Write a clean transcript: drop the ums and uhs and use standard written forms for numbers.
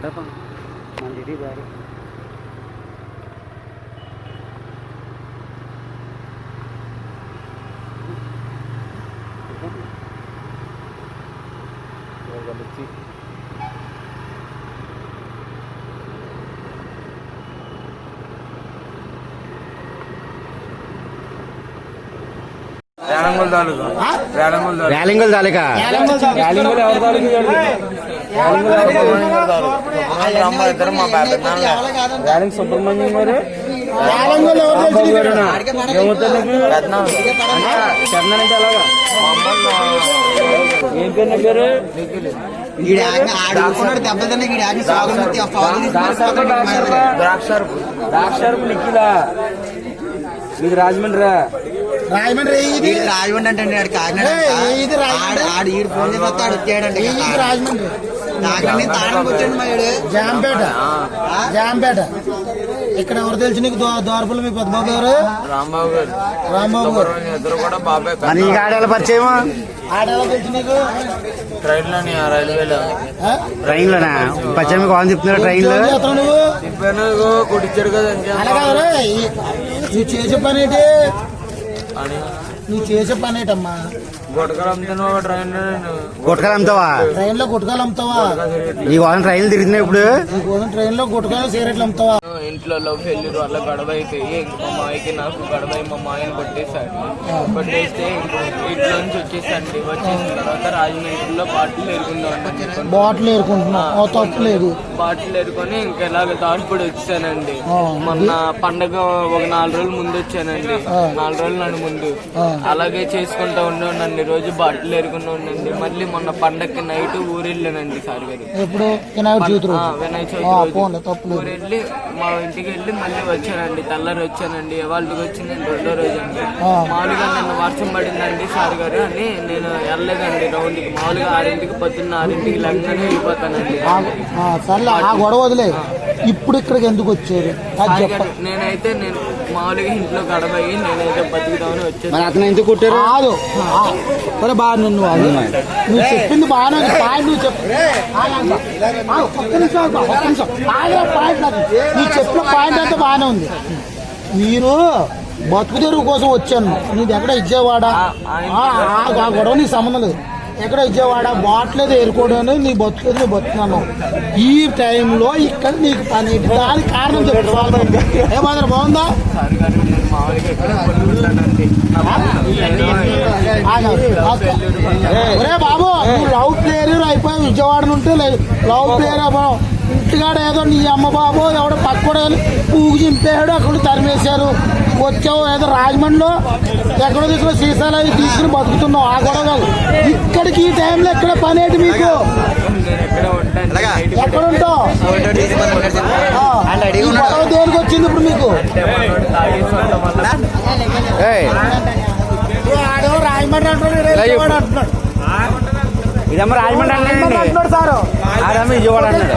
మంది దారి ర్యాలింగల్ తాలూకా ర్యాలింగ్ సుబ్రహ్మణ్యం గారు చరణ్ అంటే అలాగా ఏం పేరు పేరు ద్రాక్షారపు నిఖిలా ఇది రాజమండ్రి రాజమండ్రి అంటే ఆడు ఫోన్ చేసి వస్తాడు వచ్చాడంటే రాజమండ్రి తాడానికి వచ్చాడు మా జాంపేట ఇక్కడ ఎవరు తెలుసు నీకు దోరపల్లి మీ పెద్దబాబు గారు రాంబాబు గారు ఇద్దరు కూడా బాబాయ్ నీకు ఆడేళ్ళ పరిచయం ఆడేలా తెలుసు నీకు ట్రైన్లోని రైల్వేలో ట్రైన్లోనా పచ్చడి కావాలి చెప్తున్నారు ట్రైన్లో నువ్వు చెప్పాను కొట్టించాడు కదా అలాగా నువ్వు చేసే పని ఏంటి నువ్వు చేసే పని ఏంటమ్మా గుటకలు అమ్ముతున్నావు గుటకాలు అమ్ముతావా ట్రైన్ లో గుటకాలు అమ్ముతావా నీ కోసం ట్రైన్లు తిరుగుతున్నాయి ఇప్పుడు నీకోసం ట్రైన్ లో గుటకాలు సిగరెట్లు అమ్ముతావా ఇంట్లో ఫెయిల్యూర్ వల్ల గొడవ అయిపోయి మా మాయకి నాకు గొడవ మా మాయని కొట్టేశాడు కొట్టేస్తే ఇంట్లో నుంచి వచ్చేసండి వచ్చేసిన తర్వాత రాజమండ్రిలో బాటిల్ ఎరుకున్నాం బాటిల్ ఏరుకుంటున్నావు తప్పలేదు బాటిల్ ఎరుకొని ఇంకెలాగ తాడుపడి వచ్చానండి మొన్న పండగ ఒక 4 రోజుల ముందు వచ్చానండి 4 రోజుల నాడు ముందు అలాగే చేసుకుంటా ఉండండి రోజు బాటిల్ ఎరుకున్నా ఉండండి మళ్ళీ మొన్న పండగకి నైట్ ఊరెళ్ళానండి సార్ గారు ఎప్పుడు వినాయక చవితి ఊరెళ్ళి మా ఇంటికి వెళ్ళి మళ్ళీ వచ్చానండి తెల్లారి వచ్చానండి వాళ్ళకి వచ్చింది 2వ రోజు అండి మామూలుగా నిన్న వర్షం పడిందండి సార్ గారు అని నేను వెళ్ళలేదండి రౌండ్కి మామూలుగా 6ంటికి పొద్దున్న 6ంటికి లగ్నాన్ని వెళ్ళిపోతానండి సర్లే ఆ గొడవ వదిలే ఇప్పుడు ఇక్కడికి ఎందుకు వచ్చారు నేనైతే మామూలుగా ఇంట్లో గడవ అయ్యి నేనైతే బతుకుదామని వచ్చాను అతను ఎందుకు కొట్టారు కాదు సరే బాగా నువ్వు నువ్వు చెప్పింది బాగానే పాయింట్ నువ్వు చెప్పు నీ చెప్పిన పాయింట్ అంతా బాగానే ఉంది మీరు బతుకు తెరువు కోసం వచ్చాను నీది ఎక్కడ ఇచ్చేవాడా ఆ గొడవ నీకు సంబంధం లేదు ఎక్కడ ఇచ్చేవాడా బాట్లేదు ఏరుకోవడం నీ బతుకులేదు నువ్వు బతుకున్నాను ఈ టైంలో ఇక్కడ నీకు పని దానికి కారణం చెప్పు ఏమాత్రం బాగుందా ఒరే బాబు నువ్వు లవ్ ప్లేయర్ అయిపోయి విజయవాడ నుండి లవ్ ప్లేయర్ అయిపోయావు ఇంటికాడ ఏదో నీ అమ్మ బాబు ఎవడో పక్కన పూగు చింపేశాడు అక్కడ తరిమేశారు వచ్చావు ఏదో రాజమండ్రిలో ఎక్కడో తీసుకుని సీసాలు అవి తీసుకుని బతుకుతున్నావు ఆ గొడవ ఇక్కడికి ఈ టైంలో ఎక్కడ పని ఏంటి మీకు ఎక్కడ ఉంటావు గొడవ దేనికి వచ్చింది ఇప్పుడు మీకు ఆడేవో రాజమండ్రి అంటున్నాడు ఇదమ్మ రాజమండ్రి అంటున్నాడు సార్ విజయవాడ అన్నాడు